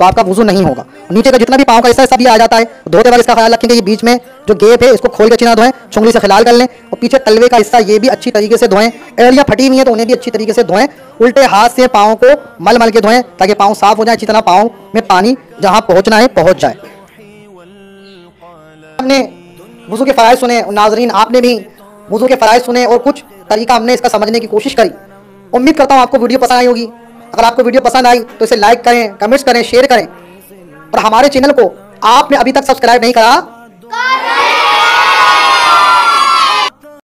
तो आपका वुजू नहीं होगा। नीचे का जितना भी पाँव का हिस्सा है सब ये आ जाता है। धोते वक्त इसका ख्याल रखें कि ये बीच में जो गैप है इसको खोल के अच्छी ना धोएं, चुंगली से खिलाल कर लें। और पीछे तलवे का हिस्सा ये भी अच्छी तरीके से धोएं, एड़ियाँ फटी हुई हैं तो उन्हें भी अच्छी तरीके से धोएं। उल्टे हाथ से पाँव को मल मल के धोएं ताकि पाँव साफ हो जाए, अच्छी तरह पाँव में पानी जहाँ पहुँचना है पहुँच जाए। हमने वुज़ू के फ़राइज़ सुने, नाज़रीन आपने भी वुज़ू के फ़राइज़ सुने और कुछ तरीका हमने इसका समझने की कोशिश करी। उम्मीद करता हूँ आपको वीडियो पसंद आई होगी। अगर आपको वीडियो पसंद आई तो इसे लाइक करें, कमेंट्स करें, शेयर करें और हमारे चैनल को आपने अभी तक सब्सक्राइब नहीं करा